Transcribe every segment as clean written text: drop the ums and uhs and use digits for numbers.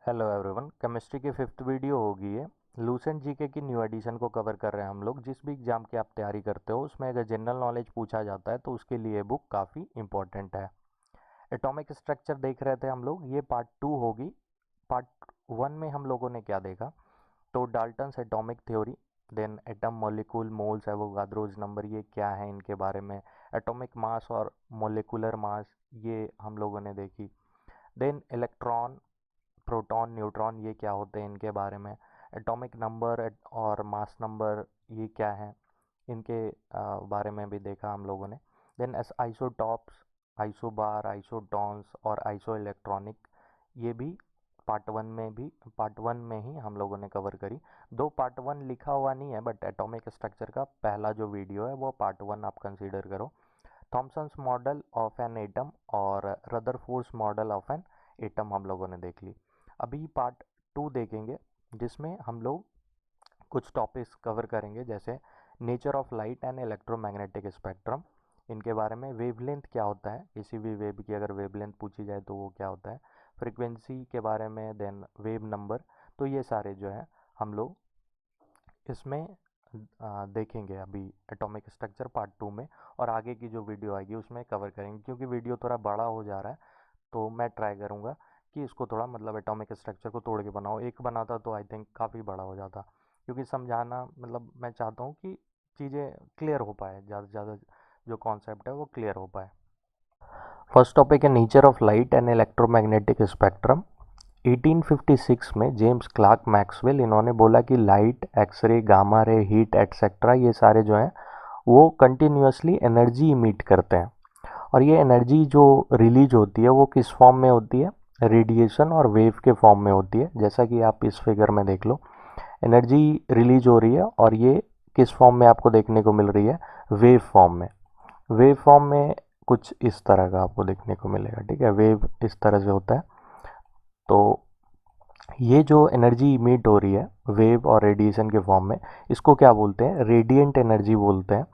Hello everyone, chemistry की fifth video होगी ये। लूसेंट जीके की न्यू एडिशन को कवर कर रहे हैं हम लोग। जिस भी एग्जाम की आप तैयारी करते हो उसमें अगर जनरल नॉलेज पूछा जाता है तो उसके लिए बुक काफ़ी इंपॉर्टेंट है। एटॉमिक स्ट्रक्चर देख रहे थे हम लोग, ये पार्ट 2 होगी। पार्ट 1 में हम लोगों ने क्या देखा, तो Dalton's atomic theory, then atom molecule moles Avogadro's number ये क्या है इनके बारे में, एटॉमिक मास और मोलिकुलर मास ये हम लोगों ने देखी। देन इलेक्ट्रॉन प्रोटॉन न्यूट्रॉन ये क्या होते हैं इनके बारे में, एटॉमिक नंबर और मास नंबर ये क्या है इनके बारे में भी देखा हम लोगों ने। देन एस आइसोटॉप्स, आइसोबार, आइसोटॉन्स और आइसो इलेक्ट्रॉनिक ये भी पार्ट वन में ही हम लोगों ने कवर करी। दो पार्ट 1 लिखा हुआ नहीं है बट एटॉमिक स्ट्रक्चर का पहला जो वीडियो है वो पार्ट 1 आप कंसीडर करो। Thomson's model of an atom और Rutherford's model of an atom हम लोगों ने देख ली। अभी पार्ट 2 देखेंगे जिसमें हम लोग कुछ टॉपिक्स कवर करेंगे, जैसे nature of light and electromagnetic spectrum, इनके बारे में, वेवलेंथ क्या होता है, किसी भी वेव की अगर वेवलेंथ पूछी जाए तो वो क्या होता है, फ्रीक्वेंसी के बारे में, देन वेव नंबर। तो ये सारे जो है हम लोग इसमें देखेंगे अभी एटॉमिक स्ट्रक्चर पार्ट 2 में। और आगे की जो वीडियो आएगी उसमें कवर करेंगे, क्योंकि वीडियो थोड़ा बड़ा हो जा रहा है तो मैं ट्राई करूँगा कि इसको थोड़ा मतलब एटॉमिक स्ट्रक्चर को तोड़ के बनाओ। एक बनाता तो आई थिंक काफ़ी बड़ा हो जाता, क्योंकि समझाना मतलब मैं चाहता हूँ कि चीज़ें क्लियर हो पाए, ज़्यादा से ज़्यादा जो कॉन्सेप्ट है वो क्लियर हो पाए। फर्स्ट टॉपिक है nature of light and electromagnetic spectrum. 1856 में जेम्स क्लार्क मैक्सवेल इन्होंने बोला कि light, X ray, gamma ray, heat etcetera ये सारे जो हैं वो कंटिन्यूसली एनर्जी इमिट करते हैं। और ये एनर्जी जो रिलीज होती है वो किस फॉर्म में होती है, रेडिएशन और वेव के फॉर्म में होती है। जैसा कि आप इस फिगर में देख लो, एनर्जी रिलीज हो रही है और ये किस फॉर्म में आपको देखने को मिल रही है, वेव फॉर्म में। वेव फॉर्म में कुछ इस तरह का आपको देखने को मिलेगा, ठीक है, वेव इस तरह से होता है। तो ये जो एनर्जी इमिट हो रही है वेव और रेडिएशन के फॉर्म में, इसको क्या बोलते हैं, रेडिएंट एनर्जी बोलते हैं।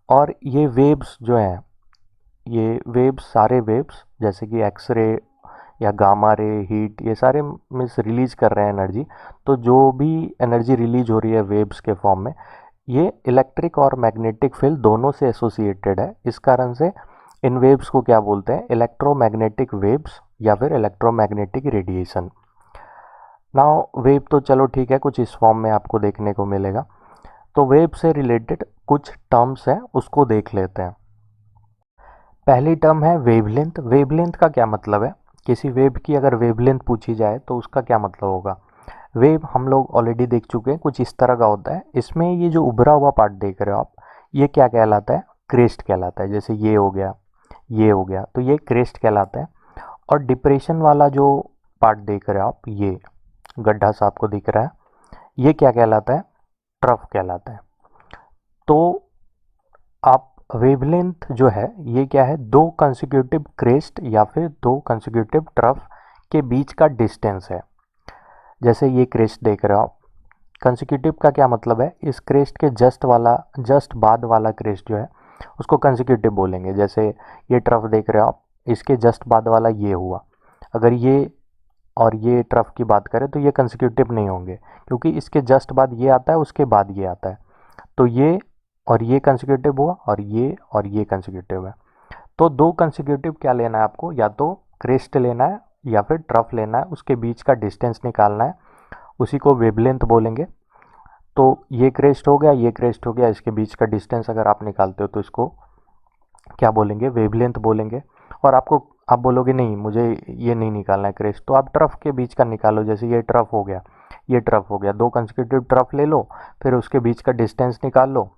और ये वेव्स जो हैं, ये वेव्स, सारे वेव्स जैसे कि एक्सरे या गामा रे, हीट, ये सारे मीन्स रिलीज कर रहे हैं एनर्जी। तो जो भी एनर्जी रिलीज हो रही है वेव्स के फॉर्म में, ये इलेक्ट्रिक और मैग्नेटिक फील्ड दोनों से एसोसिएटेड है। इस कारण से इन वेव्स को क्या बोलते हैं, इलेक्ट्रोमैग्नेटिक वेव्स या फिर इलेक्ट्रोमैग्नेटिक रेडिएशन। नाउ वेव तो चलो ठीक है, कुछ इस फॉर्म में आपको देखने को मिलेगा। तो वेव से रिलेटेड कुछ टर्म्स हैं उसको देख लेते हैं। पहली टर्म है वेवलेंथ। वेवलेंथ का क्या मतलब है, किसी वेव की अगर वेवलेंथ पूछी जाए तो उसका क्या मतलब होगा। वेव हम लोग ऑलरेडी देख चुके हैं, कुछ इस तरह का होता है। इसमें ये जो उभरा हुआ पार्ट देख रहे हो आप, ये क्या कहलाता है, क्रेस्ट कहलाता है। जैसे ये हो गया, ये हो गया, तो ये क्रेस्ट कहलाता है। और डिप्रेशन वाला जो पार्ट देख रहे हो आप, ये गड्ढा सा आपको दिख रहा है, ये क्या कहलाता है, ट्रफ कहलाता है। तो आप वेवलेंथ जो है ये क्या है, दो कंसेक्यूटिव क्रेस्ट या फिर दो कंसेक्यूटिव ट्रफ के बीच का डिस्टेंस है। जैसे ये क्रेस्ट देख रहे हो आप, कंसेक्यूटिव का क्या मतलब है, इस क्रेस्ट के जस्ट बाद वाला क्रेस्ट जो है उसको कंसेक्यूटिव बोलेंगे। जैसे ये ट्रफ देख रहे हो आप, इसके जस्ट बाद वाला ये हुआ। अगर ये और ये ट्रफ की बात करें तो ये कंसेक्यूटिव नहीं होंगे, क्योंकि इसके जस्ट बाद ये आता है, उसके बाद ये आता है। तो ये और ये कंसेक्यूटिव हुआ और ये कंसेक्यूटिव है। तो दो कंसेक्यूटिव क्या लेना है आपको, या तो क्रेस्ट लेना है या फिर ट्रफ लेना है, उसके बीच का डिस्टेंस निकालना है, उसी को वेवलेंथ बोलेंगे। तो ये क्रेस्ट हो गया, ये क्रेस्ट हो गया, इसके बीच का डिस्टेंस अगर आप निकालते हो तो इसको क्या बोलेंगे, वेवलेंथ बोलेंगे। और आप बोलोगे नहीं मुझे ये नहीं निकालना है क्रेस्ट, तो आप ट्रफ के बीच का निकालो। जैसे ये ट्रफ हो गया, ये ट्रफ हो गया, दो कंसेक्यूटिव ट्रफ ले लो, फिर उसके बीच का डिस्टेंस निकाल लो,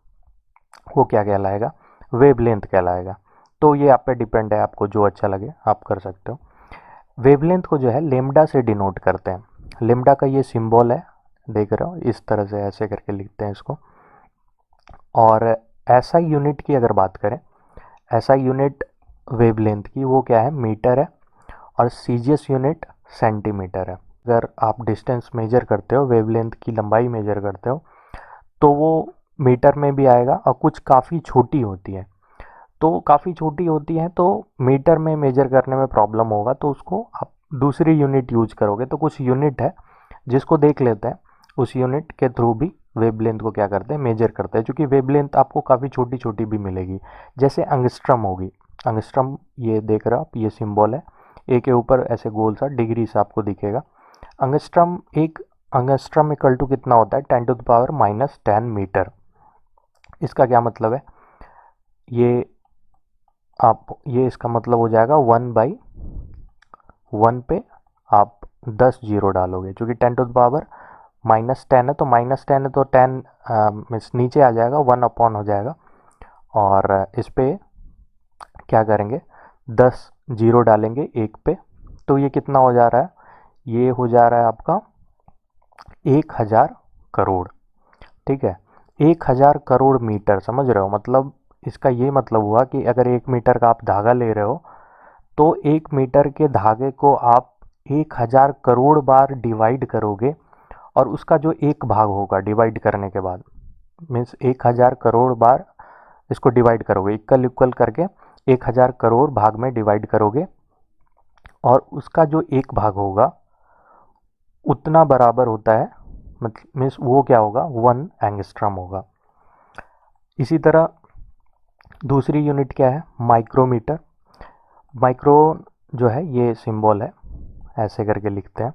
वो क्या कहलाएगा, वेवलेंथ कहलाएगा। तो ये आप पे डिपेंड है, आपको जो अच्छा लगे आप कर सकते हो। वेवलेंथ को जो है लेमडा से डिनोट करते हैं। लेमडा का ये सिंबल है, देख रहे हो, इस तरह से ऐसे करके लिखते हैं इसको। और ऐसा यूनिट की अगर बात करें, ऐसा यूनिट वेवलेंथ की वो क्या है, मीटर है। और सीजीएस यूनिट सेंटीमीटर है। अगर आप डिस्टेंस मेजर करते हो, वेवलेंथ की लंबाई मेजर करते हो, तो वो मीटर में भी आएगा। और कुछ काफ़ी छोटी होती है, तो काफ़ी छोटी होती है तो मीटर में मेजर करने में प्रॉब्लम होगा, तो उसको आप दूसरी यूनिट यूज करोगे तो कुछ यूनिट है जिसको देख लेते हैं, उस यूनिट के थ्रू भी वेवलेंथ को क्या करते हैं, मेजर करते हैं, क्योंकि वेवलेंथ आपको काफ़ी छोटी छोटी भी मिलेगी। जैसे अंगस्ट्रम होगी, अंगस्ट्रम ये देख रहे हो आप, ये सिंबल है, ए के ऊपर ऐसे गोल सा डिग्री से आपको दिखेगा। अंगस्ट्रम, एक अंगस्ट्रम इक्वल टू कितना होता है, 10⁻⁻10 मीटर। इसका क्या मतलब है, ये आप, ये इसका मतलब हो जाएगा 1/1 पे आप 10 जीरो डालोगे, क्योंकि 10⁻⁻10 है, तो -10 है तो 10 मीन्स नीचे आ जाएगा, 1 अपॉन हो जाएगा। और इस पे क्या करेंगे, 10 जीरो डालेंगे एक पे, तो ये कितना हो जा रहा है, ये हो जा रहा है आपका 1000 करोड़। ठीक है, 1000 करोड़ मीटर, समझ रहे हो, मतलब इसका ये मतलब हुआ कि अगर 1 मीटर का आप धागा ले रहे हो तो 1 मीटर के धागे को आप 1000 करोड़ बार डिवाइड करोगे, और उसका जो एक भाग होगा डिवाइड करने के बाद, मीन्स 1000 करोड़ बार इसको डिवाइड करोगे, इक्वल इक्वल करके 1000 करोड़ भाग में डिवाइड करोगे, और उसका जो एक भाग होगा उतना बराबर होता है, मतलब मीन्स वो क्या होगा, 1 एंगस्ट्रम होगा। इसी तरह दूसरी यूनिट क्या है, माइक्रोमीटर। माइक्रो जो है ये सिंबल है, ऐसे करके लिखते हैं।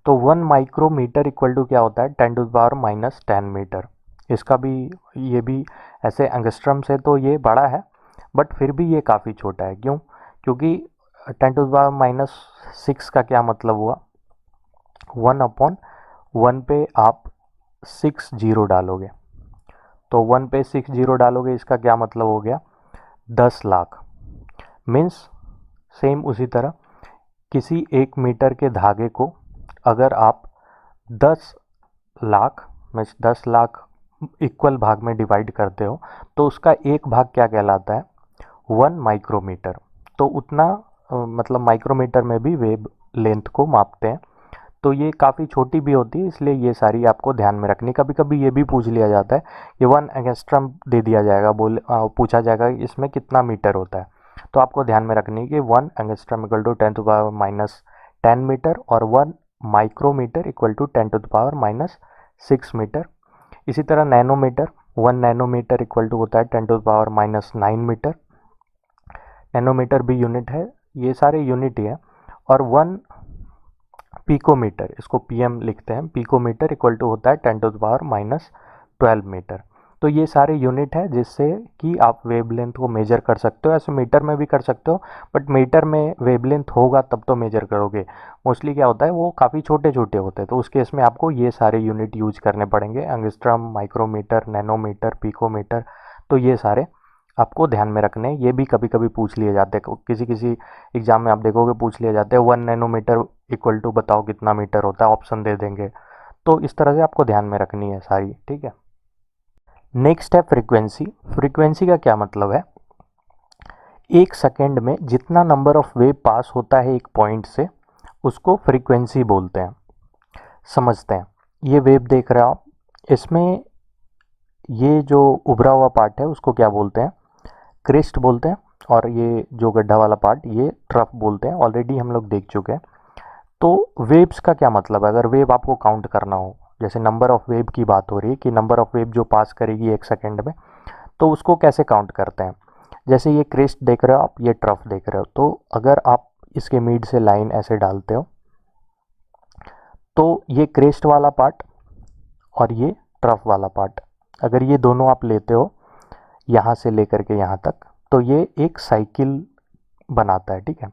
तो 1 माइक्रोमीटर इक्वल टू क्या होता है, 10⁻⁻10 मीटर। इसका भी, ये भी ऐसे एंगस्ट्रम से तो ये बड़ा है, बट फिर भी ये काफ़ी छोटा है। क्यों, क्योंकि 10⁻⁻6 का क्या मतलब हुआ, 1/1 पे आप 6 जीरो डालोगे, तो 1 पे 6 जीरो डालोगे, इसका क्या मतलब हो गया, 10 लाख। मीन्स सेम उसी तरह किसी 1 मीटर के धागे को अगर आप 10 लाख मीन्स 10 लाख इक्वल भाग में डिवाइड करते हो, तो उसका एक भाग क्या कहलाता है, 1 माइक्रोमीटर। तो उतना मतलब माइक्रोमीटर में भी वेव लेंथ को मापते हैं। तो ये काफ़ी छोटी भी होती है, इसलिए ये सारी आपको ध्यान में रखनी। कभी कभी ये भी पूछ लिया जाता है कि 1 एंगस्ट्रम दे दिया जाएगा, पूछा जाएगा इसमें कितना मीटर होता है, तो आपको ध्यान में रखनी है कि 1 एंगस्ट्रम इक्वल टू 10⁻⁻10 मीटर, और 1 माइक्रोमीटर इक्वल टू 10⁻⁻6 मीटर। इसी तरह नैनोमीटर, 1 नैनोमीटर इक्वल टू होता है 10⁻⁻9 मीटर। नैनोमीटर भी यूनिट है, ये सारे यूनिट ही है। और 1 पिकोमीटर, इसको पीएम लिखते हैं, पिकोमीटर इक्वल टू होता है 10⁻⁻12 मीटर। तो ये सारे यूनिट है जिससे कि आप वेवलेंथ को मेजर कर सकते हो। ऐसे मीटर में भी कर सकते हो, बट मीटर में वेवलेंथ होगा तब तो मेजर करोगे। मोस्टली क्या होता है, वो काफ़ी छोटे छोटे होते हैं, तो उस केस में आपको ये सारे यूनिट यूज करने पड़ेंगे, एंगस्ट्रम, माइक्रोमीटर, नैनोमीटर, पिकोमीटर। तो ये सारे आपको ध्यान में रखने हैं। ये भी कभी कभी पूछ लिए जाते हैं, किसी किसी एग्जाम में आप देखोगे पूछ लिए जाते हैं 1 नैनोमीटर इक्वल टू बताओ कितना मीटर होता है, ऑप्शन दे देंगे। तो इस तरह से आपको ध्यान में रखनी है सारी, ठीक है। नेक्स्ट है फ्रीक्वेंसी। फ्रीक्वेंसी का क्या मतलब है, एक सेकेंड में जितना नंबर ऑफ वेव पास होता है एक पॉइंट से, उसको फ्रीक्वेंसी बोलते हैं। समझते हैं, ये वेव देख रहे हो आप, इसमें ये जो उभरा हुआ पार्ट है उसको क्या बोलते हैं, क्रेस्ट बोलते हैं, और ये जो गड्ढा वाला पार्ट ये ट्रफ बोलते हैं, ऑलरेडी हम लोग देख चुके हैं। तो वेव्स का क्या मतलब है, अगर वेव आपको काउंट करना हो, जैसे नंबर ऑफ वेव की बात हो रही है कि नंबर ऑफ वेव जो पास करेगी एक सेकेंड में, तो उसको कैसे काउंट करते हैं। जैसे ये क्रेस्ट देख रहे हो आप, ये ट्रफ देख रहे हो, तो अगर आप इसके मिड से लाइन ऐसे डालते हो, तो ये क्रेस्ट वाला पार्ट और ये ट्रफ वाला पार्ट, अगर ये दोनों आप लेते हो यहाँ से लेकर के यहाँ तक, तो ये एक साइकिल बनाता है, ठीक है,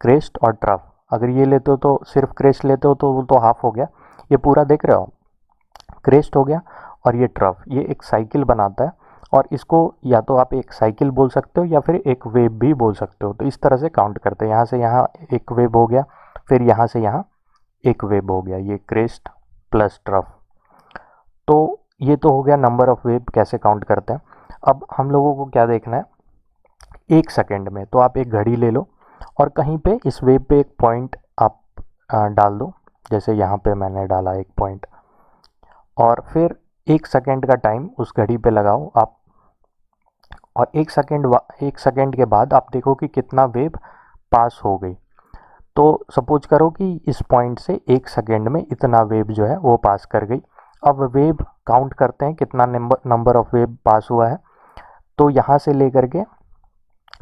क्रेस्ट और ट्रफ। अगर ये लेते हो तो सिर्फ क्रेस्ट लेते हो तो वो तो हाफ हो गया, ये पूरा देख रहे हो, क्रेस्ट हो गया और ये ट्रफ, ये एक साइकिल बनाता है। और इसको या तो आप एक साइकिल बोल सकते हो या फिर एक वेव भी बोल सकते हो। तो इस तरह से काउंट करते हैं, यहाँ से यहाँ एक वेव हो गया, फिर यहाँ से यहाँ एक वेव हो गया, ये क्रेस्ट प्लस ट्रफ। तो ये तो हो गया नंबर ऑफ वेव कैसे काउंट करते हैं। अब हम लोगों को क्या देखना है, एक सेकेंड में, तो आप एक घड़ी ले लो और कहीं पे इस वेव पे एक पॉइंट आप डाल दो, जैसे यहाँ पे मैंने डाला एक पॉइंट, और फिर एक सेकेंड का टाइम उस घड़ी पे लगाओ आप, और एक सेकेंड के बाद आप देखो कि कितना वेव पास हो गई। तो सपोज करो कि इस पॉइंट से 1 सेकेंड में इतना वेव जो है वो पास कर गई। अब वेव काउंट करते हैं कितना नंबर ऑफ वेव पास हुआ है। तो यहाँ से लेकर के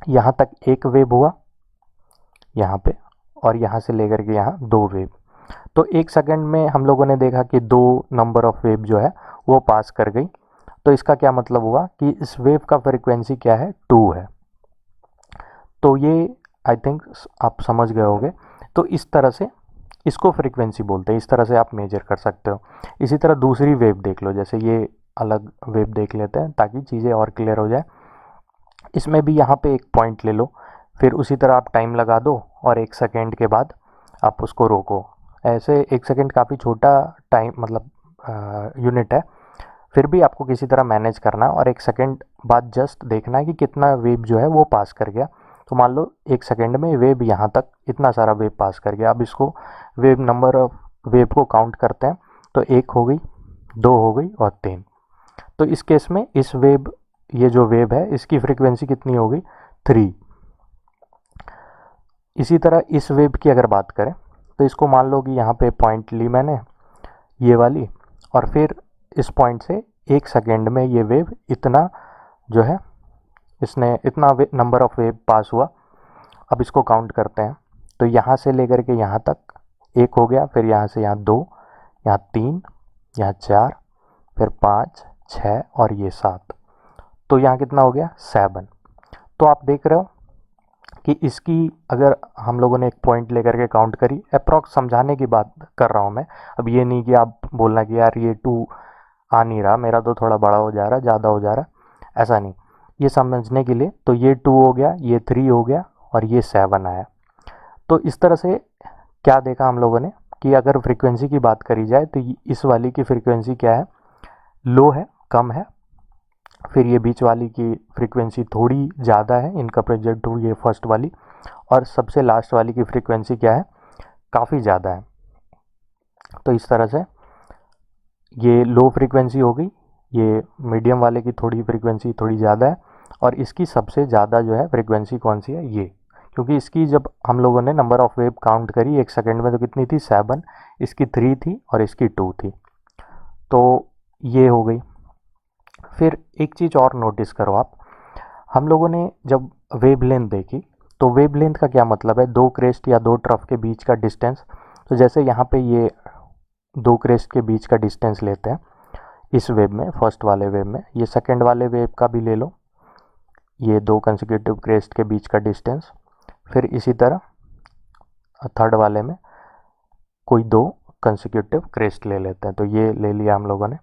यहाँ तक एक वेव हुआ यहाँ पे, और यहाँ से लेकर के यहाँ 2 वेव। तो 1 सेकेंड में हम लोगों ने देखा कि 2 नंबर ऑफ वेव जो है वो पास कर गई। तो इसका क्या मतलब हुआ कि इस वेव का फ्रीक्वेंसी क्या है, 2 है। तो ये आई थिंक आप समझ गए होंगे। तो इस तरह से इसको फ्रीक्वेंसी बोलते हैं, इस तरह से आप मेजर कर सकते हो। इसी तरह दूसरी वेव देख लो, जैसे ये अलग वेव देख लेते हैं ताकि चीज़ें और क्लियर हो जाए। इसमें भी यहाँ पे एक पॉइंट ले लो, फिर उसी तरह आप टाइम लगा दो और 1 सेकेंड के बाद आप उसको रोको। ऐसे 1 सेकेंड काफ़ी छोटा टाइम मतलब यूनिट है, फिर भी आपको किसी तरह मैनेज करना है और 1 सेकेंड बाद जस्ट देखना है कि कितना वेव जो है वो पास कर गया। तो मान लो 1 सेकेंड में वेव यहाँ तक इतना सारा वेव पास कर गया। अब इसको वेव नंबर ऑफ वेव को काउंट करते हैं। तो 1 हो गई, 2 हो गई और 3। तो इस केस में इस वेव, ये जो वेव है इसकी फ्रीक्वेंसी कितनी हो गई, 3। इसी तरह इस वेव की अगर बात करें तो इसको मान लो कि यहाँ पे पॉइंट ली मैंने ये वाली, और फिर इस पॉइंट से 1 सेकेंड में ये वेव इतना जो है, इसने इतना नंबर ऑफ वेव पास हुआ। अब इसको काउंट करते हैं। तो यहाँ से लेकर के यहाँ तक 1 हो गया, फिर यहाँ से यहाँ 2, यहाँ 3, यहाँ 4, फिर 5, 6 और ये 7। तो यहाँ कितना हो गया, 7। तो आप देख रहे हो कि इसकी अगर हम लोगों ने एक पॉइंट लेकर के काउंट करी, अप्रॉक्स समझाने की बात कर रहा हूँ मैं। अब ये नहीं कि आप बोलना कि यार ये 2 आ नहीं रहा, मेरा तो थोड़ा बड़ा हो जा रहा है, ज़्यादा हो जा रहा है, ऐसा नहीं। ये समझने के लिए तो ये 2 हो गया, ये 3 हो गया और ये 7 आया। तो इस तरह से क्या देखा हम लोगों ने कि अगर फ्रीक्वेंसी की बात करी जाए तो इस वाली की फ्रीक्वेंसी क्या है, लो है, कम है। फिर ये बीच वाली की फ्रीक्वेंसी थोड़ी ज़्यादा है इन कंपेरिजन टू ये फर्स्ट वाली, और सबसे लास्ट वाली की फ्रीक्वेंसी क्या है, काफ़ी ज़्यादा है। तो इस तरह से ये लो फ्रीक्वेंसी हो गई, ये मीडियम वाले की थोड़ी फ्रीक्वेंसी थोड़ी ज़्यादा है, और इसकी सबसे ज़्यादा जो है फ्रीक्वेंसी कौन सी है, ये। क्योंकि इसकी जब हम लोगों ने नंबर ऑफ़ वेव काउंट करी 1 सेकेंड में तो कितनी थी, 7, इसकी 3 थी और इसकी 2 थी। तो ये हो गई। फिर एक चीज़ और नोटिस करो आप, हम लोगों ने जब वेव लेंथ देखी तो वेव लेंथ का क्या मतलब है, 2 क्रेस्ट या 2 ट्रफ के बीच का डिस्टेंस। तो जैसे यहाँ पे ये 2 क्रेस्ट के बीच का डिस्टेंस लेते हैं इस वेव में, फर्स्ट वाले वेव में, ये सेकंड वाले वेव का भी ले लो, ये 2 कंसेक्यूटिव क्रेस्ट के बीच का डिस्टेंस। फिर इसी तरह थर्ड वाले में कोई 2 कंसेक्यूटिव क्रेस्ट ले लेते हैं। तो ये ले लिया हम लोगों ने,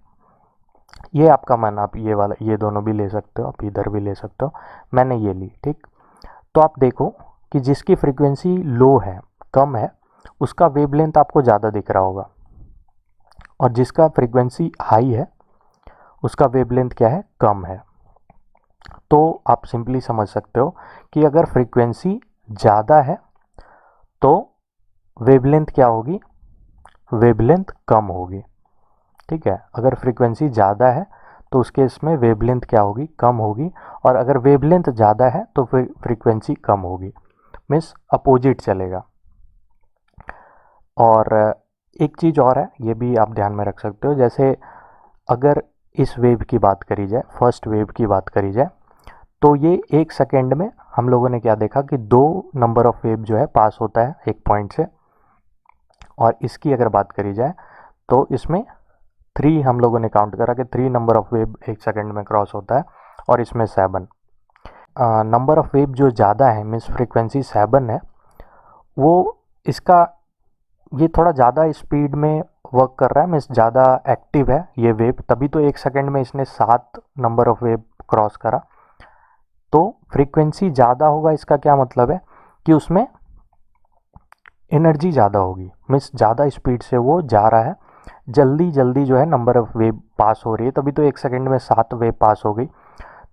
ये आपका मन, आप ये वाला, ये दोनों भी ले सकते हो, आप इधर भी ले सकते हो, मैंने ये ली, ठीक। तो आप देखो कि जिसकी फ्रीक्वेंसी लो है, कम है, उसका वेवलेंथ आपको ज़्यादा दिख रहा होगा, और जिसका फ्रीक्वेंसी हाई है उसका वेवलेंथ क्या है, कम है। तो आप सिंपली समझ सकते हो कि अगर फ्रीक्वेंसी ज़्यादा है तो वेवलेंथ क्या होगी, वेवलेंथ कम होगी, ठीक है। अगर फ्रीक्वेंसी ज़्यादा है तो उसके इसमें वेवलेंथ क्या होगी, कम होगी। और अगर वेवलेंथ ज़्यादा है तो फिर फ्रीक्वेंसी कम होगी, मीन्स अपोजिट चलेगा। और एक चीज़ और है, ये भी आप ध्यान में रख सकते हो, जैसे अगर इस वेव की बात करी जाए, फर्स्ट वेव की बात करी जाए, तो ये 1 सेकेंड में हम लोगों ने क्या देखा कि 2 नंबर ऑफ वेव जो है पास होता है एक पॉइंट से। और इसकी अगर बात करी जाए तो इसमें 3 हम लोगों ने काउंट करा कि 3 नंबर ऑफ वेव 1 सेकेंड में क्रॉस होता है, और इसमें 7 नंबर ऑफ वेव जो ज़्यादा है, मीन्स फ्रीक्वेंसी 7 है, वो इसका ये थोड़ा ज़्यादा स्पीड में वर्क कर रहा है, मीन्स ज़्यादा एक्टिव है ये वेव, तभी तो 1 सेकेंड में इसने 7 नंबर ऑफ वेव क्रॉस करा। तो फ्रीक्वेंसी ज़्यादा होगा, इसका क्या मतलब है कि उसमें एनर्जी ज़्यादा होगी, मीन्स ज़्यादा स्पीड से वो जा रहा है, जल्दी जल्दी जो है नंबर ऑफ़ वेव पास हो रही है, तभी तो 1 सेकेंड में 7 वेव पास हो गई।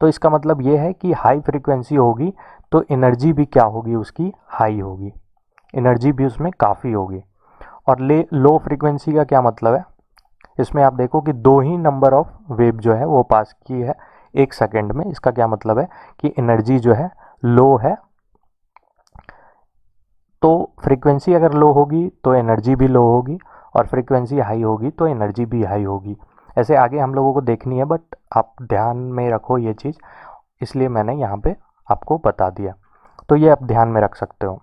तो इसका मतलब ये है कि हाई फ्रीक्वेंसी होगी तो एनर्जी भी क्या होगी, उसकी हाई होगी, एनर्जी भी उसमें काफ़ी होगी। और लो फ्रीक्वेंसी का क्या मतलब है, इसमें आप देखो कि 2 ही नंबर ऑफ वेव जो है वो पास की है 1 सेकेंड में। इसका क्या मतलब है कि एनर्जी जो है लो है, तो फ्रीक्वेंसी अगर लो होगी तो एनर्जी भी लो होगी, और फ्रीक्वेंसी हाई होगी तो एनर्जी भी हाई होगी। ऐसे आगे हम लोगों को देखनी है, बट आप ध्यान में रखो ये चीज़, इसलिए मैंने यहाँ पे आपको बता दिया। तो ये आप ध्यान में रख सकते हो।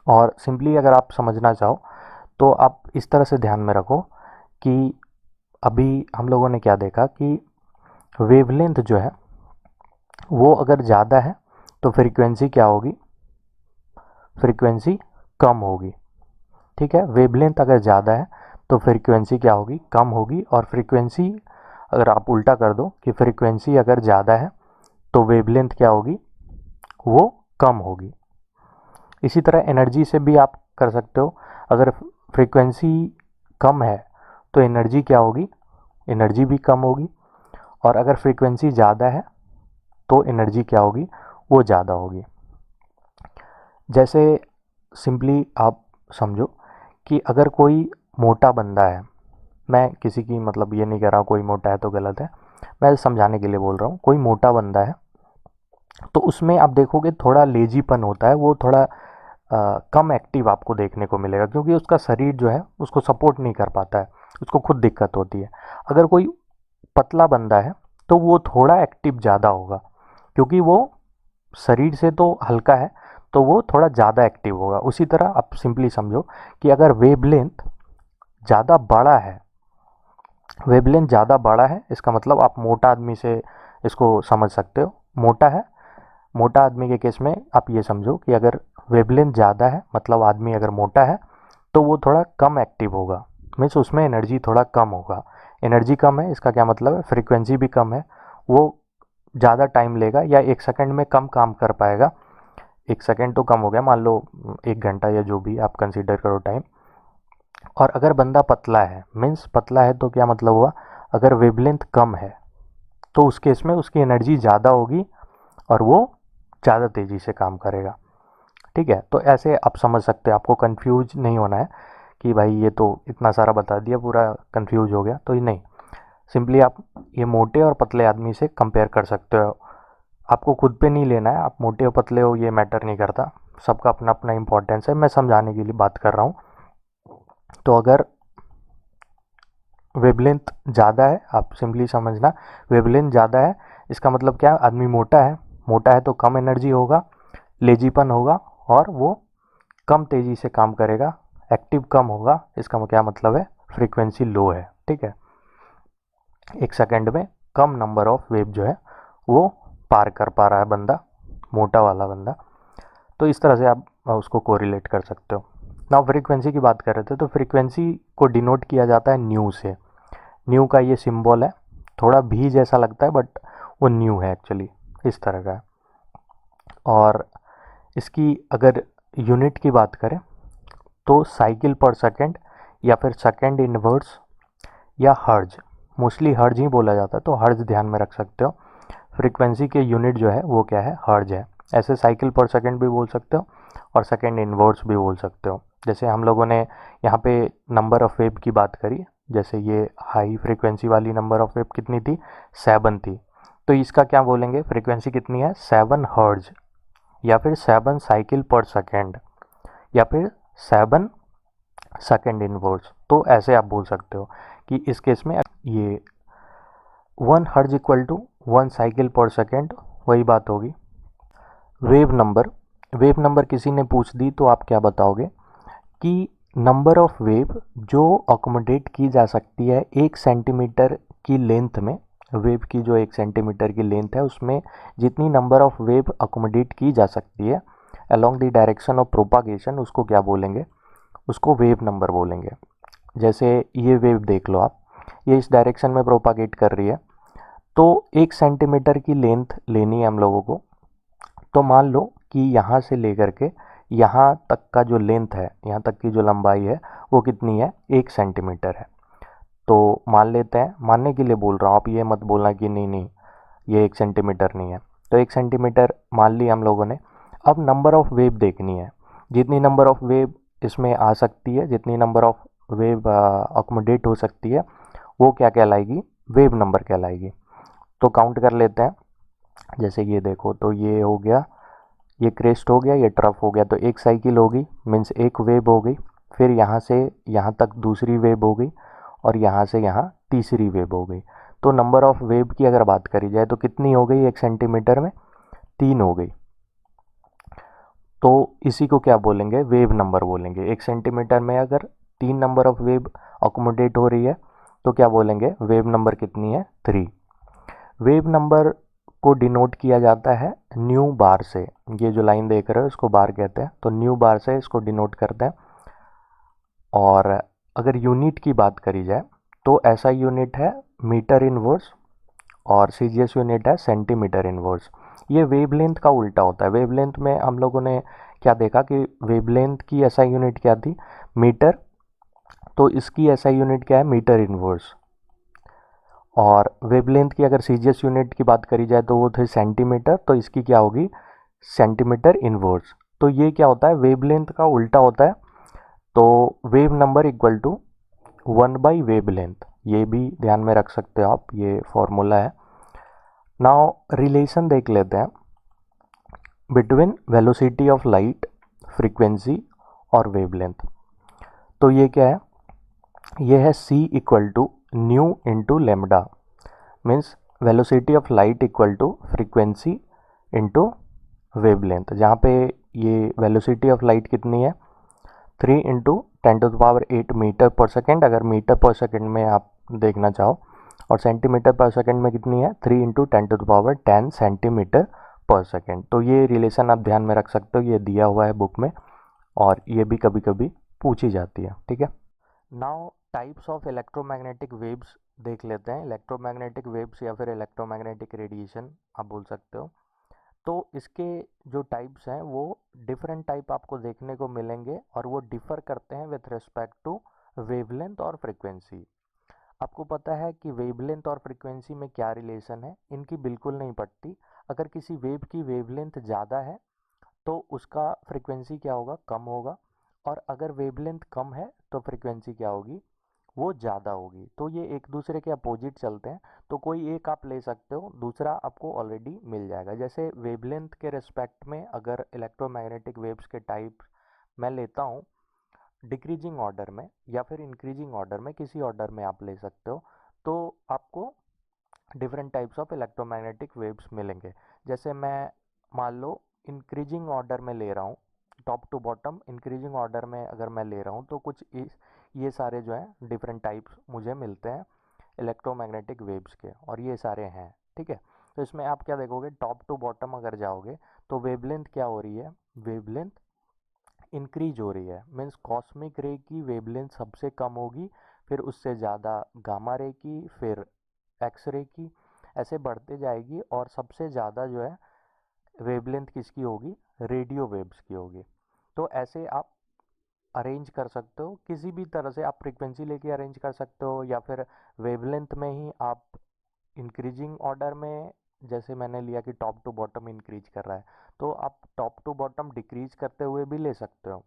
और सिंपली अगर आप समझना चाहो तो आप इस तरह से ध्यान में रखो कि अभी हम लोगों ने क्या देखा कि वेवलेंथ जो है वो अगर ज़्यादा है तो फ्रीक्वेंसी क्या होगी, फ्रीक्वेंसी कम होगी। ठीक है, वेवलेंथ अगर ज़्यादा है तो फ्रीक्वेंसी क्या होगी, कम होगी। और फ्रीक्वेंसी अगर आप उल्टा कर दो कि फ्रीक्वेंसी अगर ज़्यादा है तो वेवलेंथ क्या होगी, वो कम होगी। इसी तरह एनर्जी से भी आप कर सकते हो, अगर फ्रीक्वेंसी कम है तो एनर्जी क्या होगी, एनर्जी भी कम होगी। और अगर फ्रीक्वेंसी ज़्यादा है तो एनर्जी क्या होगी, वो ज़्यादा होगी। जैसे सिंपली आप समझो कि अगर कोई मोटा बंदा है, मैं किसी की मतलब ये नहीं कह रहा हूँ कोई मोटा है तो गलत है, मैं समझाने के लिए बोल रहा हूँ, कोई मोटा बंदा है तो उसमें आप देखोगे थोड़ा लेजीपन होता है, वो थोड़ा कम एक्टिव आपको देखने को मिलेगा, क्योंकि उसका शरीर जो है उसको सपोर्ट नहीं कर पाता है, उसको खुद दिक्कत होती है। अगर कोई पतला बंदा है तो वो थोड़ा एक्टिव ज़्यादा होगा, क्योंकि वो शरीर से तो हल्का है तो वो थोड़ा ज़्यादा एक्टिव होगा। उसी तरह आप सिंपली समझो कि अगर वेवलेंथ ज़्यादा बड़ा है, वेवलेंथ ज़्यादा बड़ा है, इसका मतलब आप मोटा आदमी से इसको समझ सकते हो। मोटा है, मोटा आदमी के केस में आप ये समझो कि अगर वेवलेंथ ज़्यादा है, मतलब आदमी अगर मोटा है तो वो थोड़ा कम एक्टिव होगा, मीन्स उसमें एनर्जी थोड़ा कम होगा। एनर्जी कम है इसका क्या मतलब है, फ्रीक्वेंसी भी कम है, वो ज़्यादा टाइम लेगा या 1 सेकंड में कम काम कर पाएगा। 1 सेकंड तो कम हो गया, मान लो 1 घंटा या जो भी आप कंसिडर करो टाइम। और अगर बंदा पतला है, मीन्स पतला है तो क्या मतलब हुआ, अगर वेवलेंथ कम है तो उस केस में उसकी एनर्जी ज़्यादा होगी और वो ज़्यादा तेज़ी से काम करेगा। ठीक है, तो ऐसे आप समझ सकते हैं, आपको कंफ्यूज नहीं होना है कि भाई ये तो इतना सारा बता दिया पूरा कंफ्यूज हो गया, तो ये नहीं। सिंपली आप ये मोटे और पतले आदमी से कंपेयर कर सकते हो। आपको खुद पे नहीं लेना है, आप मोटे और पतले हो ये मैटर नहीं करता, सबका अपना अपना इम्पोर्टेंस है, मैं समझाने के लिए बात कर रहा हूँ। तो अगर वेवलेंथ ज़्यादा है, आप सिंपली समझना, वेवलेंथ ज़्यादा है इसका मतलब क्या, आदमी मोटा है, मोटा है तो कम एनर्जी होगा, लेजीपन होगा और वो कम तेज़ी से काम करेगा, एक्टिव कम होगा, इसका क्या मतलब है, फ्रीक्वेंसी लो है। ठीक है, 1 सेकंड में कम नंबर ऑफ वेव जो है वो पार कर पा रहा है बंदा, मोटा वाला बंदा। तो इस तरह से आप उसको कोरिलेट कर सकते हो। नाउ फ्रीक्वेंसी की बात कर रहे थे, तो फ्रीक्वेंसी को डिनोट किया जाता है न्यू से। न्यू का ये सिंबल है, थोड़ा भी जैसा लगता है बट वो न्यू है एक्चुअली, इस तरह का है। और इसकी अगर यूनिट की बात करें तो साइकिल पर सेकंड या फिर सेकंड इनवर्स या हर्ज, मोस्टली हर्ज ही बोला जाता है तो हर्ज ध्यान में रख सकते हो। फ्रीक्वेंसी के यूनिट जो है वो क्या है, हर्ज है। ऐसे साइकिल पर सेकंड भी बोल सकते हो और सेकंड इनवर्स भी बोल सकते हो। जैसे हम लोगों ने यहाँ पे नंबर ऑफ वेव की बात करी, जैसे ये हाई फ्रीक्वेंसी वाली नंबर ऑफ वेव कितनी थी, 7 थी, तो इसका क्या बोलेंगे, फ्रीक्वेंसी कितनी है, 7 हर्ज, या फिर 7 साइकिल पर सेकेंड, या फिर 7 सेकेंड इनवर्स। तो ऐसे आप बोल सकते हो कि इस केस में ये 1 हर्ज इक्वल टू 1 साइकिल पर सेकेंड, वही बात होगी। वेव नंबर, वेव नंबर किसी ने पूछ दी तो आप क्या बताओगे कि नंबर ऑफ वेव जो अकोमोडेट की जा सकती है 1 सेंटीमीटर की लेंथ में, वेव की जो 1 सेंटीमीटर की लेंथ है उसमें जितनी नंबर ऑफ वेव अकोमोडेट की जा सकती है along the direction of propagation, उसको क्या बोलेंगे, उसको वेव नंबर बोलेंगे। जैसे ये वेव देख लो आप, ये इस डायरेक्शन में प्रोपागेट कर रही है, तो 1 सेंटीमीटर की लेंथ लेनी है हम लोगों को। तो मान लो कि यहाँ से लेकर के यहाँ तक का जो लेंथ है, यहाँ तक की जो लंबाई है वो कितनी है, 1 सेंटीमीटर है। तो मान लेते हैं, मानने के लिए बोल रहा हूँ, आप ये मत बोलना कि नहीं नहीं ये 1 सेंटीमीटर नहीं है। तो 1 सेंटीमीटर मान ली हम लोगों ने। अब नंबर ऑफ वेव देखनी है, जितनी नंबर ऑफ वेव इसमें आ सकती है, जितनी नंबर ऑफ वेव अकोमोडेट हो सकती है, वो क्या कहलाएगी, वेव नंबर कहलाएगी। तो काउंट कर लेते हैं, जैसे ये देखो, तो ये हो गया, ये क्रेस्ट हो गया, ये ट्रफ हो गया, तो एक साइकिल होगी, मीन्स एक वेव हो गई। फिर यहाँ से यहाँ तक दूसरी वेव हो गई और यहाँ से यहाँ तीसरी वेव हो गई। तो नंबर ऑफ वेव की अगर बात करी जाए तो कितनी हो गई 1 सेंटीमीटर में? 3 हो गई। तो इसी को क्या बोलेंगे? वेव नंबर बोलेंगे। 1 सेंटीमीटर में अगर 3 नंबर ऑफ वेव अकोमोडेट हो रही है तो क्या बोलेंगे? वेव नंबर कितनी है? 3। वेव नंबर को डिनोट किया जाता है न्यू बार से। ये जो लाइन देख रहे हो इसको बार कहते हैं, तो न्यू बार से इसको डिनोट करते हैं। और अगर यूनिट की बात करी जाए तो ऐसा यूनिट है मीटर इनवर्स और सीजीएस यूनिट है सेंटीमीटर इनवर्स। ये वेवलेंथ का उल्टा होता है। वेवलेंथ में हम लोगों ने क्या देखा कि वेवलेंथ की एसआई यूनिट क्या थी? मीटर। तो इसकी एसआई यूनिट क्या है? Metre inverse. और वेवलेंथ की अगर सीजीएस यूनिट की बात करी जाए तो वो थे सेंटीमीटर, तो इसकी क्या होगी? Centimetre inverse. तो ये क्या होता है? वेवलेंथ का उल्टा होता है। तो वेव नंबर इक्वल टू 1/वेवलेंथ। ये भी ध्यान में रख सकते हो आप, ये फॉर्मूला है। नाउ रिलेशन देख लेते हैं between velocity of light, frequency और वेवलेंथ। तो ये क्या है? ये है c equal to nu into lambda. Means velocity of light equal to frequency into wavelength, जहाँ पे ये वेलोसिटी ऑफ लाइट कितनी है? 3 × 10⁸ मीटर पर सेकेंड, अगर मीटर पर सेकेंड में आप देखना चाहो। और सेंटीमीटर पर सेकेंड में कितनी है? 3 × 10⁻10 सेंटीमीटर पर सेकेंड। तो ये रिलेशन आप ध्यान में रख सकते हो, ये दिया हुआ है बुक में और ये भी कभी कभी पूछी जाती है। ठीक है। Now types of electromagnetic waves देख लेते हैं। इलेक्ट्रोमैग्नेटिक वेव्स या फिर इलेक्ट्रोमैग्नेटिक रेडिएशन आप बोल सकते हो। तो इसके जो टाइप्स हैं वो डिफरेंट टाइप आपको देखने को मिलेंगे और वो डिफ़र करते हैं विथ रिस्पेक्ट टू वेवलेंथ और फ्रीक्वेंसी। आपको पता है कि वेवलेंथ और फ्रीक्वेंसी में क्या रिलेशन है? इनकी बिल्कुल नहीं पड़ती। अगर किसी वेव की वेवलेंथ ज़्यादा है तो उसका फ्रीक्वेंसी क्या होगा? कम होगा। और अगर वेवलेंथ कम है तो फ्रीक्वेंसी क्या होगी? वो ज़्यादा होगी। तो ये एक दूसरे के अपोजिट चलते हैं। तो कोई एक आप ले सकते हो, दूसरा आपको ऑलरेडी मिल जाएगा। जैसे वेवलेंथ के रिस्पेक्ट में अगर इलेक्ट्रोमैग्नेटिक वेव्स के टाइप मैं लेता हूँ डिक्रीजिंग ऑर्डर में या फिर इंक्रीजिंग ऑर्डर में, किसी ऑर्डर में आप ले सकते हो, तो आपको different types of electromagnetic waves मिलेंगे। जैसे मैं मान लो इंक्रीजिंग ऑर्डर में ले रहा हूँ, top to bottom increasing order में अगर मैं ले रहा हूँ तो कुछ ये सारे जो हैं डिफरेंट टाइप्स मुझे मिलते हैं इलेक्ट्रोमैग्नेटिक वेव्स के, और ये सारे हैं। ठीक है। तो इसमें आप क्या देखोगे? टॉप टू बॉटम अगर जाओगे तो वेवलेंथ क्या हो रही है? वेवलेंथ इंक्रीज हो रही है। मीन्स कॉस्मिक रे की वेवलेंथ सबसे कम होगी, फिर उससे ज़्यादा गामा रे की, फिर एक्स रे की, ऐसे बढ़ते जाएगी। और सबसे ज़्यादा जो है वेवलेंथ किसकी होगी? रेडियो वेव्स की होगी। तो ऐसे आप अरेंज कर सकते हो, किसी भी तरह से आप फ्रीक्वेंसी लेके अरेंज कर सकते हो या फिर वेवलेंथ में ही आप इंक्रीजिंग ऑर्डर में, जैसे मैंने लिया कि टॉप टू बॉटम इंक्रीज कर रहा है तो आप टॉप टू बॉटम डिक्रीज करते हुए भी ले सकते हो।